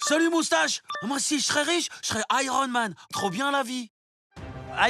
Salut Moustache. Moi, si je serais riche, je serais Iron Man. Trop bien la vie.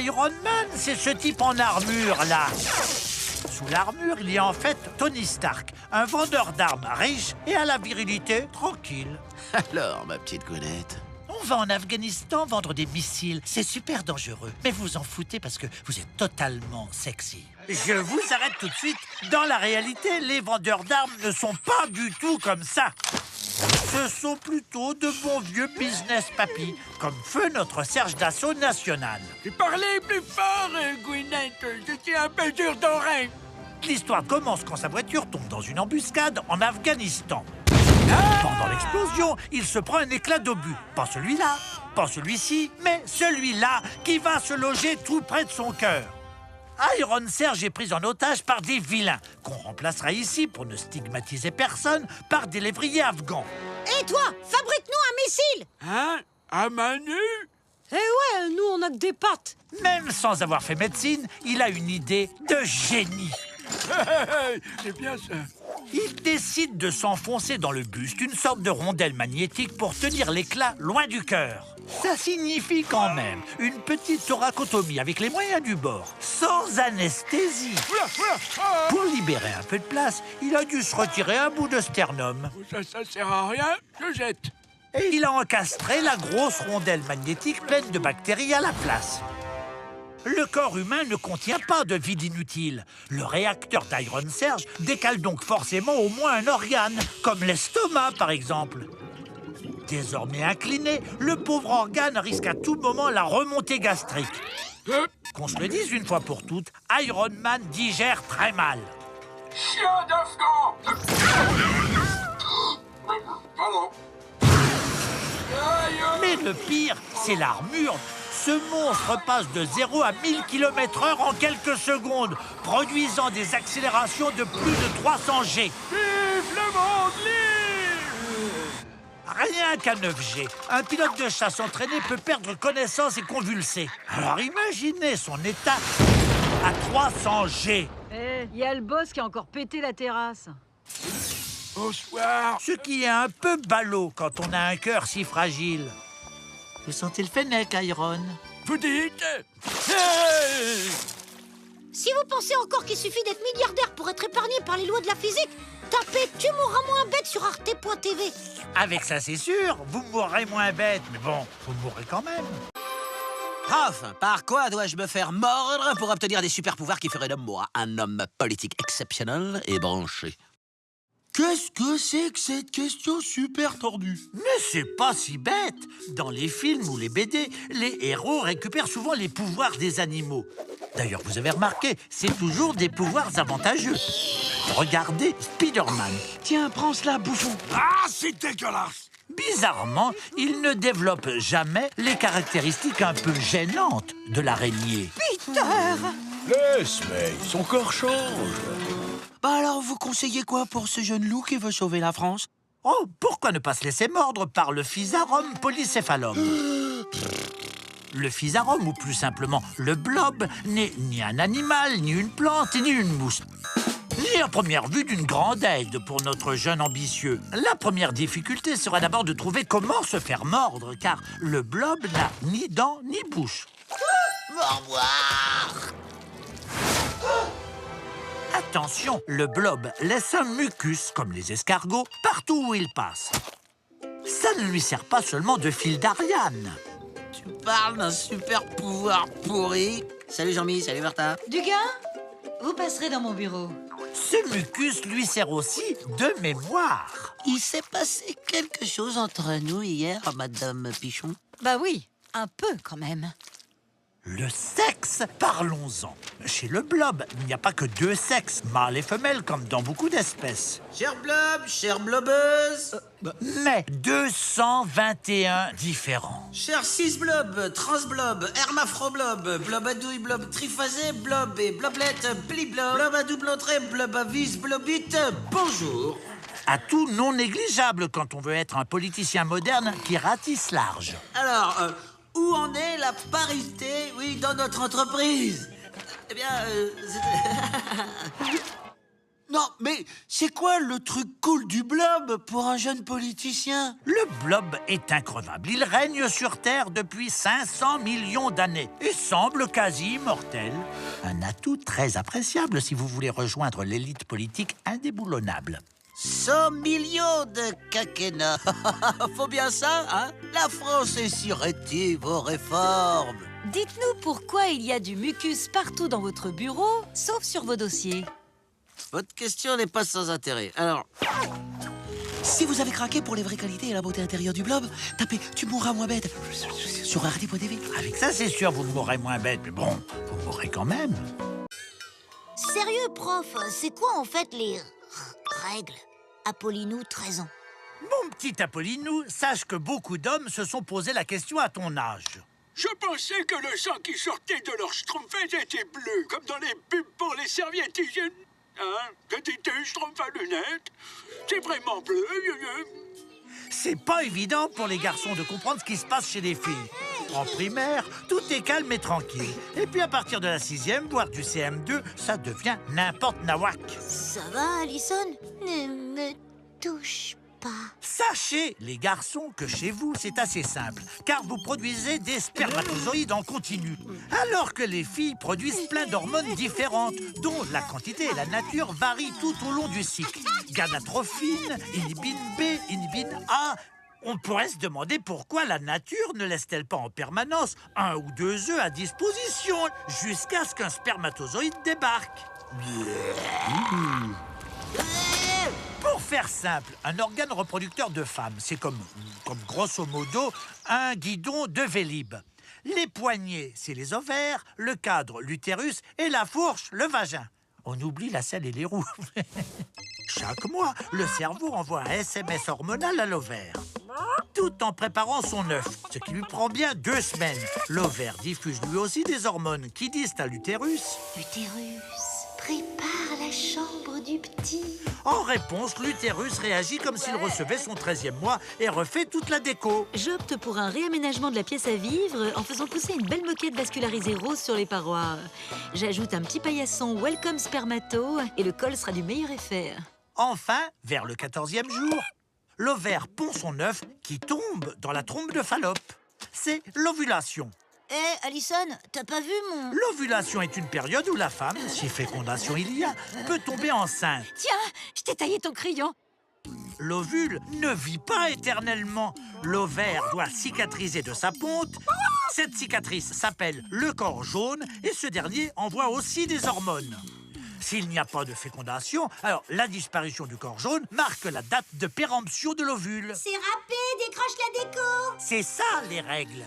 Iron Man, c'est ce type en armure, là. Sous l'armure, il y a en fait Tony Stark, un vendeur d'armes riche et à la virilité tranquille. Alors, ma petite gounette. On va en Afghanistan vendre des missiles. C'est super dangereux. Mais vous en foutez parce que vous êtes totalement sexy. Je vous arrête tout de suite. Dans la réalité, les vendeurs d'armes ne sont pas du tout comme ça. Ce sont plutôt de bons vieux business papy, comme feu notre Serge d'Assaut national. Tu parlais plus fort, Gwyneth. J'étais un peu dur d'oreille. L'histoire commence quand sa voiture tombe dans une embuscade en Afghanistan. Pendant l'explosion, il se prend un éclat d'obus. Pas celui-là, pas celui-ci, mais celui-là qui va se loger tout près de son cœur. Iron Serge est pris en otage par des vilains, qu'on remplacera ici, pour ne stigmatiser personne, par des lévriers afghans. Et toi, fabrique-nous un missile! Hein? À Manu? Eh ouais, nous on a que des pattes. Même sans avoir fait médecine, il a une idée de génie. C'est bien ça. Il décide de s'enfoncer dans le buste une sorte de rondelle magnétique pour tenir l'éclat loin du cœur. Ça signifie quand même une petite thoracotomie avec les moyens du bord, sans anesthésie. Oula, oula, ah. Pour libérer un peu de place, il a dû se retirer un bout de sternum. Ça sert à rien, je jette. Et il a encastré la grosse rondelle magnétique pleine de bactéries à la place. Le corps humain ne contient pas de vide inutile. Le réacteur d'Iron Serge décale donc forcément au moins un organe, comme l'estomac par exemple. Désormais incliné, le pauvre organe risque à tout moment la remontée gastrique. Qu'on se le dise une fois pour toutes, Iron Man digère très mal. Chien d'Afghan. Pardon. Mais le pire, c'est l'armure. Ce monstre passe de 0 à 1000 km/h en quelques secondes, produisant des accélérations de plus de 300 G. Vive le monde libre! Rien qu'à 9 G, un pilote de chasse entraîné peut perdre connaissance et convulser. Alors imaginez son état à 300 G. Eh, y a le boss qui a encore pété la terrasse. Bonsoir. Ce qui est un peu ballot quand on a un cœur si fragile. Vous sentez le fennec, Iron? Vous dites? Si vous pensez encore qu'il suffit d'être milliardaire pour être épargné par les lois de la physique, tapez « Tu mourras moins bête » sur arte.tv. Avec ça, c'est sûr, vous mourrez moins bête. Mais bon, vous mourrez quand même. Prof, par quoi dois-je me faire mordre pour obtenir des super-pouvoirs qui feraient de moi un homme politique exceptionnel et branché? Qu'est-ce que c'est que cette question super tordue? Mais c'est pas si bête. Dans les films ou les BD, les héros récupèrent souvent les pouvoirs des animaux. D'ailleurs, vous avez remarqué, c'est toujours des pouvoirs avantageux. Regardez Spider-Man. Tiens, prends cela, bouffon. Ah, c'est dégueulasse! Bizarrement, il ne développe jamais les caractéristiques un peu gênantes de l'araignée. Laisse, mais son corps change. Bah alors, vous conseillez quoi pour ce jeune loup qui veut sauver la France? Oh, pourquoi ne pas se laisser mordre par le Physarum polycéphalum? Le Physarum, ou plus simplement le blob, n'est ni un animal, ni une plante, ni une mousse. Ni à première vue d'une grande aide pour notre jeune ambitieux. La première difficulté sera d'abord de trouver comment se faire mordre, car le blob n'a ni dents ni bouche. Mormoir. Attention, le blob laisse un mucus, comme les escargots, partout où il passe. Ça ne lui sert pas seulement de fil d'Ariane. Tu parles d'un super-pouvoir pourri. Salut Jean-Mi, salut Martha. Duguin, vous passerez dans mon bureau. Ce mucus lui sert aussi de mémoire. Il s'est passé quelque chose entre nous hier, Madame Pichon? Bah oui, un peu quand même. Le sexe, parlons-en. Chez le blob, il n'y a pas que 2 sexes, mâles et femelles, comme dans beaucoup d'espèces. Cher blob, chère blobeuse. Mais 221 différents. Cher cis-blob, transblob, hermaphro-blob, blobadouille, blob triphasé, blob et bloblette, bliblob, blob à double entrée, blob à vis, blobite, bonjour. Atout non négligeable quand on veut être un politicien moderne qui ratisse large. Alors, où en est la parité, oui, dans notre entreprise? Eh bien, Non, mais c'est quoi le truc cool du blob pour un jeune politicien? Le blob est increvable. Il règne sur Terre depuis 500 millions d'années et semble quasi immortel. Un atout très appréciable si vous voulez rejoindre l'élite politique indéboulonnable. 100 millions de quinquennats. Faut bien ça, hein? La France est si rétive aux réformes. Dites-nous pourquoi il y a du mucus partout dans votre bureau, sauf sur vos dossiers. Votre question n'est pas sans intérêt. Alors, si vous avez craqué pour les vraies qualités et la beauté intérieure du blob, tapez « Tu mourras moins bête » sur RT.tv. Avec ça, c'est sûr, vous mourrez moins bête, mais bon, vous mourrez quand même. Sérieux, prof, c'est quoi en fait les règles? Apollinou, 13 ans. Mon petit Apollinou, sache que beaucoup d'hommes se sont posé la question à ton âge. Je pensais que le sang qui sortait de leur schtroumpfette était bleu, comme dans les pubs pour les serviettes hygiéniques. Hein? Quantité schtroumpf à lunettes. C'est vraiment bleu. C'est pas évident pour les garçons de comprendre ce qui se passe chez les filles. En primaire, tout est calme et tranquille. Et puis à partir de la 6e, voire du CM2, ça devient n'importe nawak. Ça va, Alison? Ne me touche pas. Sachez, les garçons, que chez vous, c'est assez simple, car vous produisez des spermatozoïdes en continu, alors que les filles produisent plein d'hormones différentes, dont la quantité et la nature varient tout au long du cycle. Ganatrophine, inhibine B, inhibine A. On pourrait se demander pourquoi la nature ne laisse-t-elle pas en permanence 1 ou 2 œufs à disposition, jusqu'à ce qu'un spermatozoïde débarque. Pour faire simple, un organe reproducteur de femme, c'est comme grosso modo un guidon de Vélib. Les poignets, c'est les ovaires, le cadre, l'utérus, et la fourche, le vagin. On oublie la selle et les roues. Chaque mois, le cerveau envoie un SMS hormonal à l'ovaire, tout en préparant son œuf, ce qui lui prend bien 2 semaines. L'ovaire diffuse lui aussi des hormones qui disent à l'utérus... L'utérus prépare la chambre du petit. En réponse, l'utérus réagit comme s'il recevait son 13e mois et refait toute la déco. J'opte pour un réaménagement de la pièce à vivre en faisant pousser une belle moquette vascularisée rose sur les parois. J'ajoute un petit paillasson Welcome Spermato et le col sera du meilleur effet. Enfin, vers le 14e jour, l'ovaire pond son œuf qui tombe dans la trompe de Fallope. C'est l'ovulation. Hé, Alison, t'as pas vu mon... L'ovulation est une période où la femme, si fécondation il y a, peut tomber enceinte. Tiens, je t'ai taillé ton crayon. L'ovule ne vit pas éternellement. L'ovaire doit cicatriser de sa ponte. Cette cicatrice s'appelle le corps jaune et ce dernier envoie aussi des hormones. S'il n'y a pas de fécondation, alors la disparition du corps jaune marque la date de péremption de l'ovule. C'est râpé, décroche la déco. C'est ça, les règles.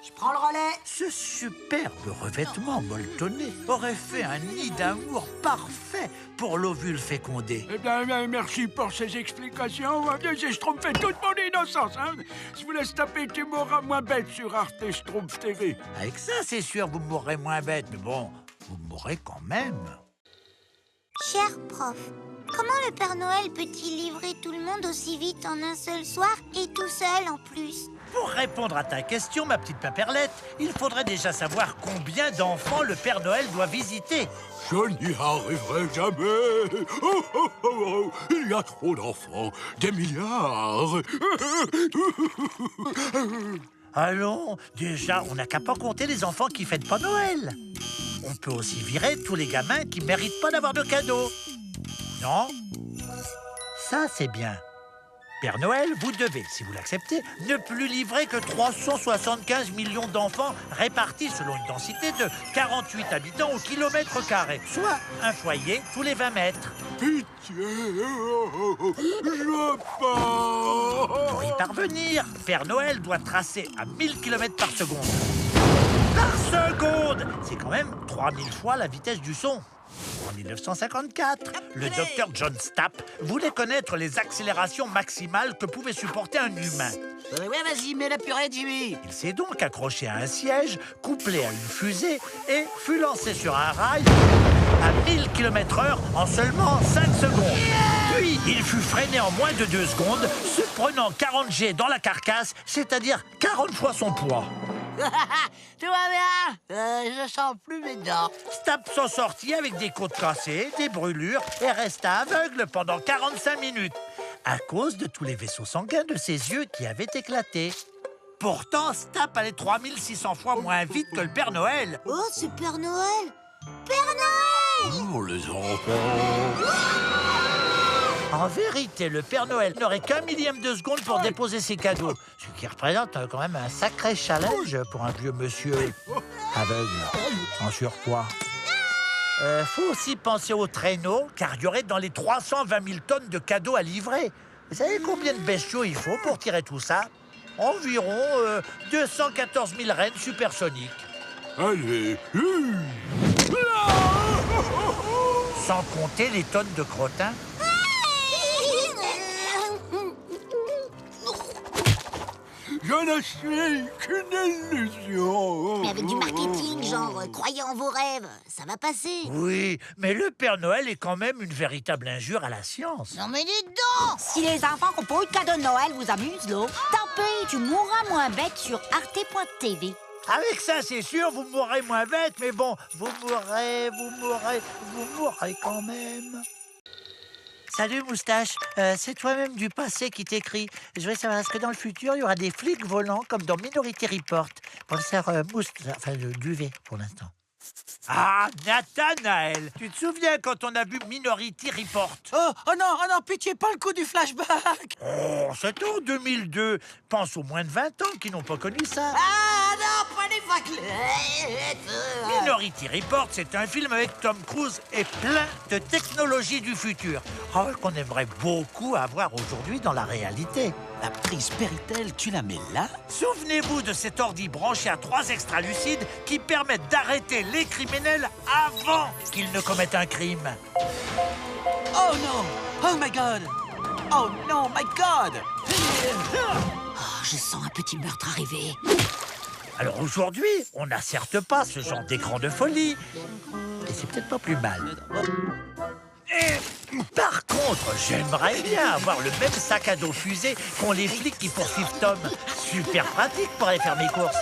Je prends le relais. Ce superbe revêtement molletonné aurait fait un nid d'amour parfait pour l'ovule fécondé. Eh bien, merci pour ces explications. Je schtroumpfais toute mon innocence. Hein. Je vous laisse taper Tu mourras moins bête sur Arte Schtroumpf TV. Avec ça, c'est sûr, vous mourrez moins bête, mais bon, vous mourrez quand même. Cher prof, comment le Père Noël peut-il livrer tout le monde aussi vite en un seul soir et tout seul en plus? Pour répondre à ta question, ma petite paperlette, il faudrait déjà savoir combien d'enfants le Père Noël doit visiter. Je n'y arriverai jamais. Oh, oh, oh, oh. Il y a trop d'enfants. Des milliards. Allons, déjà, on n'a qu'à pas compter les enfants qui fêtent pas Noël. On peut aussi virer tous les gamins qui méritent pas d'avoir de cadeaux. Non? Ça, c'est bien. Père Noël, vous devez, si vous l'acceptez, ne plus livrer que 375 millions d'enfants répartis selon une densité de 48 habitants au kilomètre carré, soit un foyer tous les 20 mètres. Pitié. Je pars. Pour y parvenir, Père Noël doit tracer à 1000 km par seconde. Par seconde! C'est quand même 3000 fois la vitesse du son. En 1954, le docteur John Stapp voulait connaître les accélérations maximales que pouvait supporter un humain. Ouais, vas-y, mets la purée, Jimmy. Il s'est donc accroché à un siège, couplé à une fusée, et fut lancé sur un rail à 1000 km/h en seulement 5 secondes. Puis, il fut freiné en moins de 2 secondes, se prenant 40 G dans la carcasse, c'est-à-dire 40 fois son poids. Tout va bien. Je sens plus mes dents. Stap s'en sortit avec des côtes cassées, des brûlures et resta aveugle pendant 45 minutes à cause de tous les vaisseaux sanguins de ses yeux qui avaient éclaté. Pourtant, Stap allait 3600 fois moins vite que le Père Noël. Oh, c'est Père Noël! Père Noël! Oh, les enfants. En vérité, le Père Noël n'aurait qu'un millième de seconde pour déposer ses cadeaux, ce qui représente quand même un sacré challenge pour un vieux monsieur aveugle, en surpoids. Faut aussi penser au traîneau, car il y aurait dans les 320 000 tonnes de cadeaux à livrer. Vous savez combien de bestiaux il faut pour tirer tout ça? Environ 214 000 rennes supersoniques. Allez. Sans compter les tonnes de crottins. Je ne suis qu'une illusion. Mais avec du marketing, genre croyez en vos rêves, ça va passer. Oui, mais le Père Noël est quand même une véritable injure à la science. Non mais dites donc! Si les enfants qui n'ont pas eu de cadeau de Noël vous amusent, là, tant pis, tu mourras moins bête sur arte.tv. Avec ça, c'est sûr, vous mourrez moins bête, mais bon, vous mourrez quand même. Salut, Moustache. C'est toi-même du passé qui t'écrit. Je voudrais savoir, est-ce que dans le futur, il y aura des flics volants comme dans Minority Report? Professeur Duvet, pour l'instant. Ah, Nathanaël, tu te souviens quand on a vu Minority Report? Oh non, pitié, pas le coup du flashback. Oh, c'était en 2002. Pense aux moins de 20 ans qui n'ont pas connu ça. Ah non, pas les vaguelettes. Minority Report, c'est un film avec Tom Cruise et plein de technologies du futur. Oh, qu'on aimerait beaucoup avoir aujourd'hui dans la réalité. La prise Péritel, tu la mets là? Souvenez-vous de cet ordi branché à 3 extralucides qui permettent d'arrêter les criminels avant qu'ils ne commettent un crime. Oh non! Oh my god! Oh non, my god! Oh, je sens un petit meurtre arriver. Alors aujourd'hui, on n'a certes pas ce genre d'écran de folie, et c'est peut-être pas plus mal. Par contre, j'aimerais bien avoir le même sac à dos fusée qu'ont les flics qui poursuivent Tom. Super pratique pour aller faire mes courses.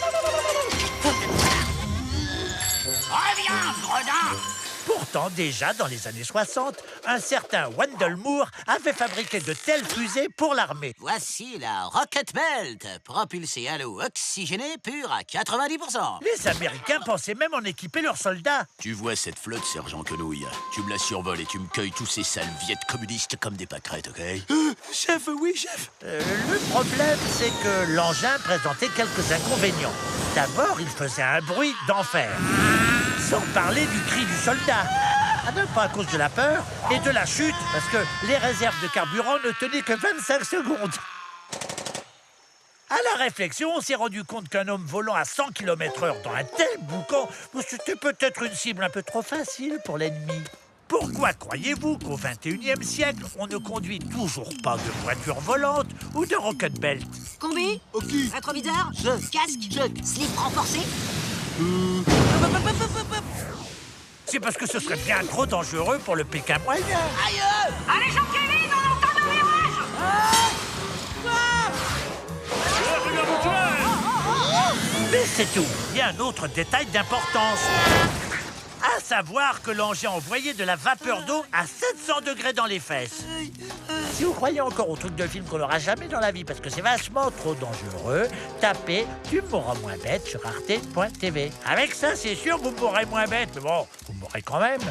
Reviens, gredin! Pourtant, déjà dans les années 60, un certain Wendell Moore avait fabriqué de telles fusées pour l'armée. Voici la Rocket Belt, propulsée à l'eau oxygénée pure à 90%. Les Américains pensaient même en équiper leurs soldats. Tu vois cette flotte, sergent Quenouille? Tu me la survoles et tu me cueilles tous ces sales viettes communistes comme des pâquerettes, ok? Chef, oui, chef. Le problème, c'est que l'engin présentait quelques inconvénients. D'abord, il faisait un bruit d'enfer. Sans parler du cri du soldat. Ah non, pas à cause de la peur et de la chute, parce que les réserves de carburant ne tenaient que 25 secondes. À la réflexion, on s'est rendu compte qu'un homme volant à 100 km/h dans un tel boucan, c'était peut-être une cible un peu trop facile pour l'ennemi. Pourquoi croyez-vous qu'au XXIe siècle, on ne conduit toujours pas de voiture volante ou de rocket belt? Combi, rétroviseur, casque, slip renforcé. C'est parce que ce serait bien trop dangereux pour le Pékin moyen. Allez, Jean-Kévin, on entend un virage. Mais c'est tout. Il y a un autre détail d'importance. À savoir que l'engin envoyait de la vapeur d'eau à 700 degrés dans les fesses. Si vous croyez encore au truc de film qu'on n'aura jamais dans la vie parce que c'est vachement trop dangereux, tapez « Tu mourras moins bête » sur arte.tv. Avec ça, c'est sûr, vous mourrez moins bête. Mais bon, vous mourrez quand même.